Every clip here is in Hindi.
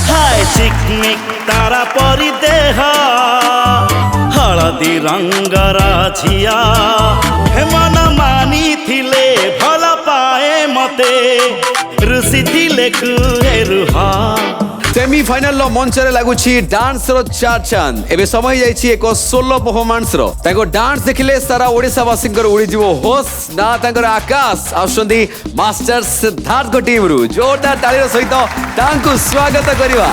हाय चिकमिक तारा परी देह हलदी रंगर झिया हे मन मानी थिले भल पाए मते रुसी थिले कुहे रुहा सेमीफाइनल मंचरे लगुची डांस रो चार चांद एबे समय जाइछि एको सोलो परफॉर्मेंस रो ताको डांस देखिले सारा ओडिसावासी उड़ी जीवो होश ना तांकर आकाश आउसंदी मास्टर सिद्धार्थ को टीम रु जोरदार ताली रो सहित तांको स्वागत करिवा।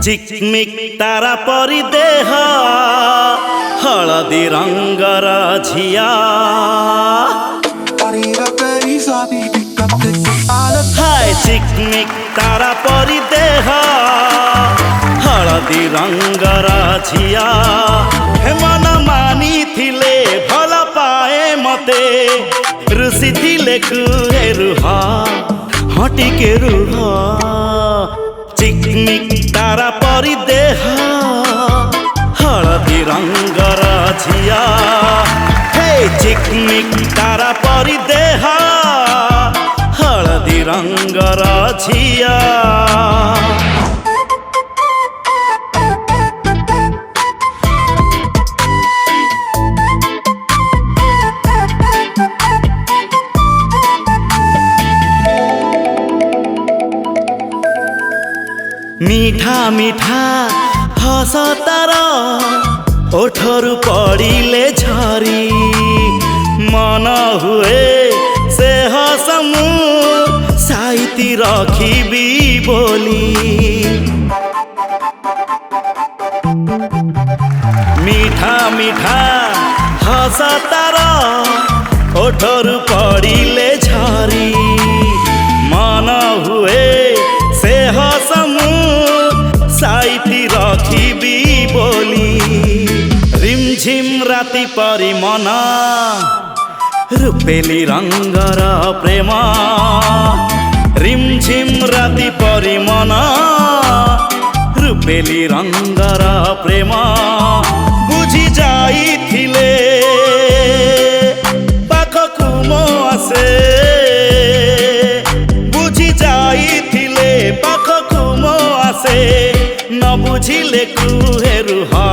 चिकमिक तारा परी देह हलदी रंगर झिया हाय चिकमिक तारा परी देह हलदी रंगर झिया हे मन मानी थिले भल पाए मते रुसी थिले कुहे रुहा हटिके रुहा चिकमिक तारा परी देह हलदी रंगर झिया हे चिकमिक तारा परी देह हलदी रंगर झिया। मीठा मीठा हस तार ओठरू पड़िले झरी मन हुए से हस मु साइती रखिबी बोली मीठा मीठा हस तार ओठरू पड़िले झरी मन हुए से हस साइती रखिबी बोली रिमझिम राति परी मन रुपेली रंगर प्रेम रिमझिम राति परी मन रुपेली रंगर प्रेम बुझी जाइथिले पाखकु मो आसे बुझी जाइथिले पाखकु मो आसे न बुझिले कुहे रुहा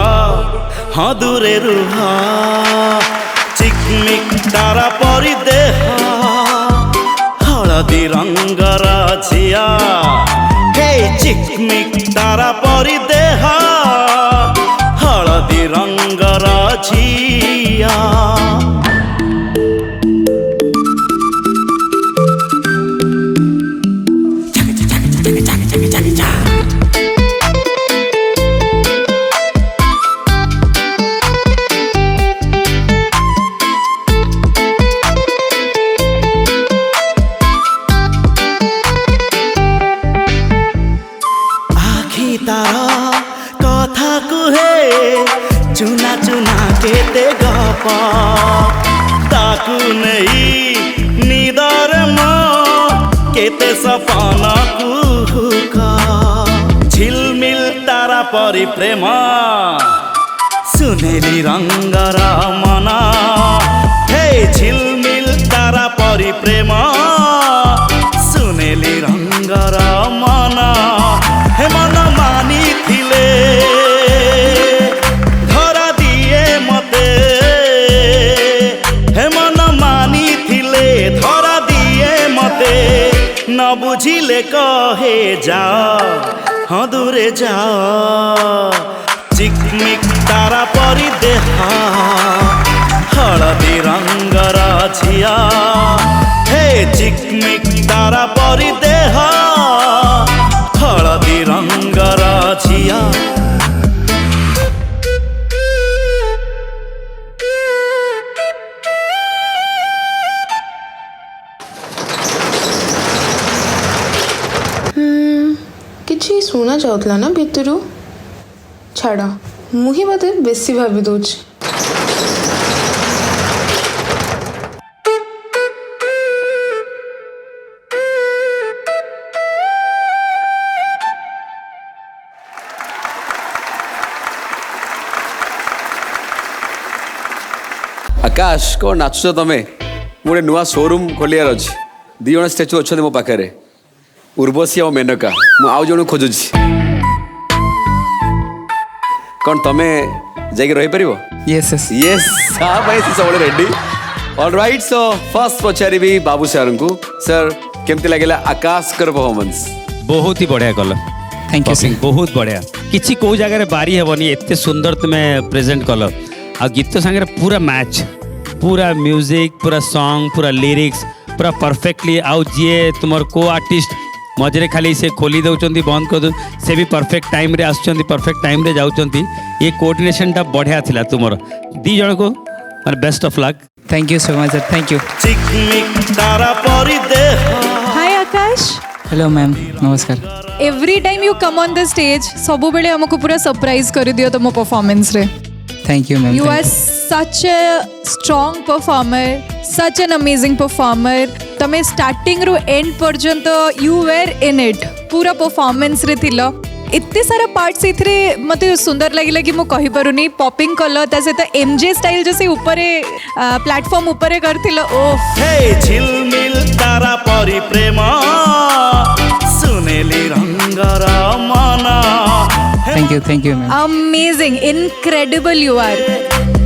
हाँ दूरे रुहा चिकमिक तारा परी देह हलदी रंगर झिया हे चिकमिक तारा परी देह हलदी रंगर झिया। कथा कुहे चुना चुना केते गप ताकू नहीं निदर म केते सपना कुहुका झिलमिल तारा परी प्रेम सुनेली रंगर मना हे झिलमिल तारा परी प्रेम सुनेली रंगर मना हे मन मानी थिले धरा दिए मते हे मन मानी थिले ଧରା ଦିଏ ମତେ ନ ବୁଝିଲେ କହେ ଯା ହଁ ଦୂରେ ଯା ଚିକମିକ ତାରା ପରି ଦେହ ହଳଦୀ ରଙ୍ଗର ଝିଅ ହେ ଚିକମିକ ତାରା ପରି ଦେହ ହଳଦୀ ରଙ୍ଗର ଝିଅ କିଛି ଶୁଣା ଯାଉଥିଲା ନା ଭିତରୁ ଛାଡ଼ ମୁଁ ହିଁ ବୋଧେ ବେଶୀ ଭାବି ଦଉଛି आकाश कौन नाचुच तमें गोटे नुआ शोरूम खोलियार अच्छी दी जन स्टाच्यू अच्छा मो पाखे उर्वशी और मेनका मु आउ जन खोजुची कौन तमें जाके रही पारिबो यस यस यस हाँ भाई सब रेडी ऑलराइट सो फर्स्ट पचारि बाबू सर को सर केमती लगे आकाश कर परफॉर्मेंस बहुत ही बढ़िया कल थैंक यू Popping, बहुत बढ़िया किसी को जगह बारी हेबनी एते सुंदर तुम्हें प्रेजेंट कल आ गीत सांगे पूरा मैच पूरा म्यूजिक पूरा सॉन्ग पूरा लिरिक्स पूरा परफेक्टली आउ जी तुम को आर्टिस्ट मझे खाली से खोली दौरान बंद कर दो से भी परफेक्ट टाइम रे आसुचंती परफेक्ट टाइम रे जाउचंती ये कोऑर्डिनेशन टा बढ़िया थिला तुमर दी जण को माने best of luck thank you so much sir thank you चिकमिक तारा परि देह हाय आकाश हेलो मैम नमस्कार every time you come on the stage सब बेले हमको पूरा सरप्राइज कर दियो तुम परफॉर्मेंस रे thank you ma'am you are such a strong performer such an amazing performer तमे स्टार्टिंग रु एंड पर्यंत यू वेर इन इट पूरा परफॉर्मेंस रे थिलो एते सारा पार्ट्स इथरे मते सुंदर लागिला कि मु कहि पारुनी पॉपिंग कलो ता से त एमजे स्टाइल जैसे ऊपर प्लेटफॉर्म ऊपर करथिलो ओफ हे झिलमिल तारा परि प्रेम सुनेली रंगर मना thank you ma'am amazing incredible you are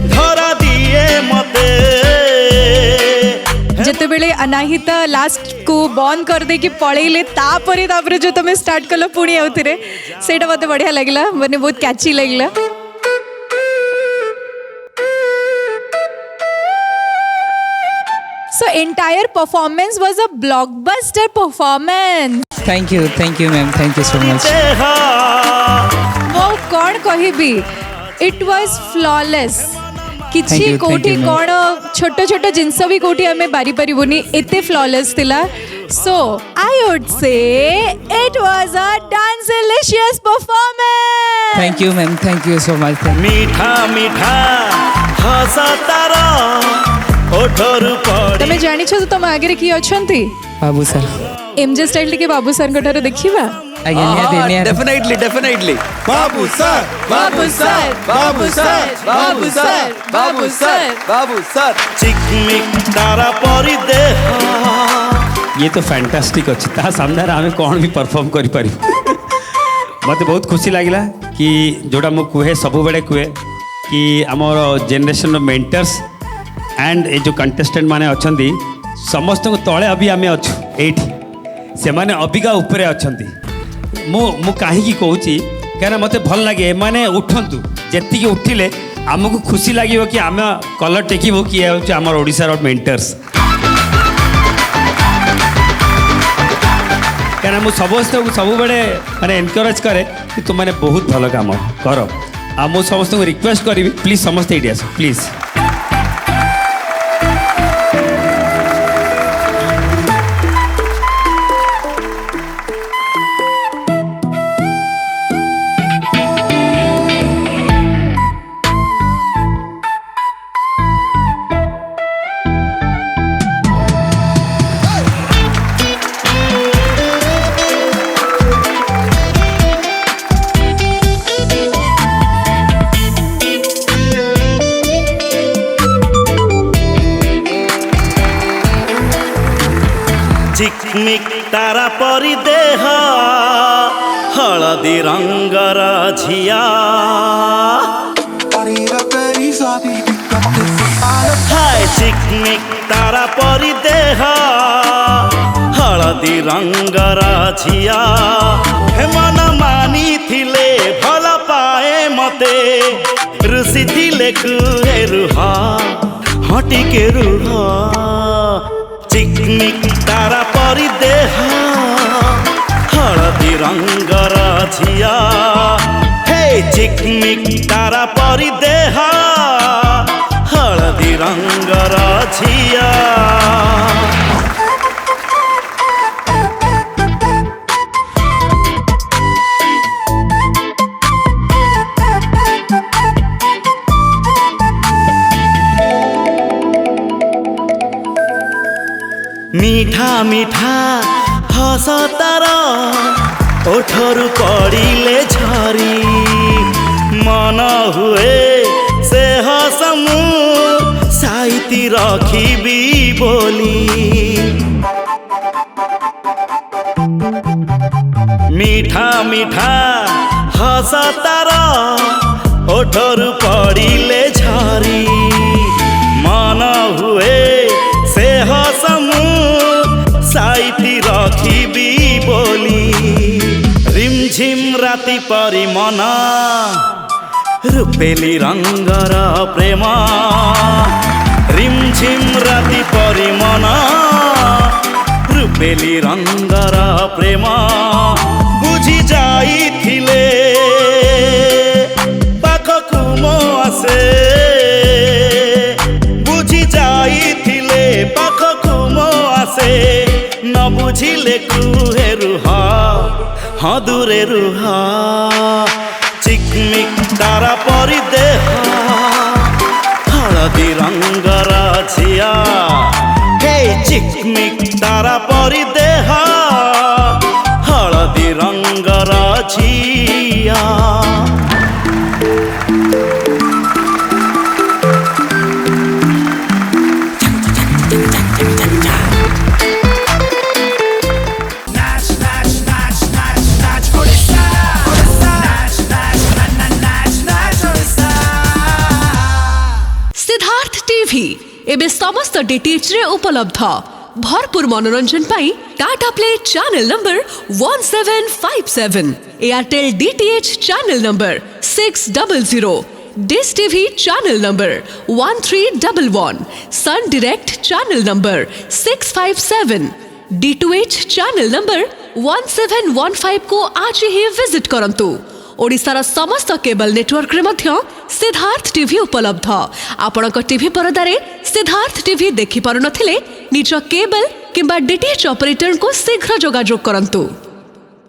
धरा दिए मते जितेबले अनाहिता लास्ट को बंद कर दे कि पळेले तापरे जो तुम स्टार्ट कल पुणी आउथिरे सेटा मते बढ़िया लागला माने बहुत कैची लागला so entire performance was a blockbuster performance thank you ma'am thank you so much देहा वो कौन कहबी इट वाज फ्लॉलेस Thank किछि you, कोठी thank you, कोण छोट छोट जिंस भी कोठी हमें बारी परिबुनी एते फ्लॉलेस थिला so I would say it was a dancelicious performance thank you so much मीठा मीठा हसा तारा ओठर पड़ी तमे जानि छ तुम आगे की अछंती बाबू सर एमजे स्टाइल के बाबू सर गठार देखिबा अगेन डेफिनेटली बाबू सर बाबू सर बाबू सर बाबू सर बाबू सर बाबू सर चिकमिक तारा परि देह ये तो फैंटास्टिक अच्छी ता सामने आम कौन भी परफॉर्म कर मत बहुत खुशी लगिला कि जोड़ा मु कहे सब बेले कहे कि आमर जेनरेशन मेंटर्स एंड ये जो कंटेस्टेंट माने अच्छी समस्त तले अभी आम अच्छु एठी से माने अबिका उपरे अच्छी मु कहीं कहूँ क्या मत भल लगे माने उठंतु जेतिकी उठिले आमको खुशी लगे कि आम कलर टेकबू किए हूँ आम ओडिशार मेंटर्स क्या समस्त सब बड़े मैंने एनकरेज करे कि तुम मैंने बहुत भल काम कर आ मु समस्त रिक्वेस्ट करी प्लीज समस्त ये आस प्लीज चिकमिक तारा परि देह हलदी रंगर झिया हाय चिकमिक तारा परी देह हलदी रंगर झिया हे मन मानी थिले भल पाए मते ऋषि थिले कुहे रुह हटिके रुह चिकमिक तारा परी देह हलदी रंगर झिया हे चिकमिक तारा परी देह हलदी रंगर झिया मीठा मीठा हस तार ओठरू पड़िले झरी मन हुए से हस मु साइती रखिबी बोली मीठा मीठा हस तार ओठरू पड़िले झरी मन हुए से हस मु साइती रखिबी बोली रिमझिम राति परी मन रुपेली रंगर प्रेम रिमझिम राति परी मन रुपेली रंगर प्रेम बुझी जाइथिले पाखकु मो आसे बुझी जाइथिले पाखकु मो आसे न बुझिले कुहे रुह हाँ दूरे रुह चिकमिक तारा परी देह हलदी रंगर झिया हे चिकमिक तारा परी देह हलदी रंगर झिया एबे समस्त डीटीएच रे उपलब्ध भरपूर मनोरंजन पाई Tata Play channel number 1757 Airtel DTH channel number 600 Dish TV channel number 1311 Sun Direct channel number 657 D2H channel number 1715 को आज ही विजिट करंतु ओडिशार समस्त केबल नेटवर्क रे मध्य सिद्धार्थ टीवी उपलब्ध आपणक टीवी परदारे सिद्धार्थ टीवी देखि पारु नथिले निज केबल किंबा डीटीएच ऑपरेटर को शीघ्र जोगाजोग करंतु।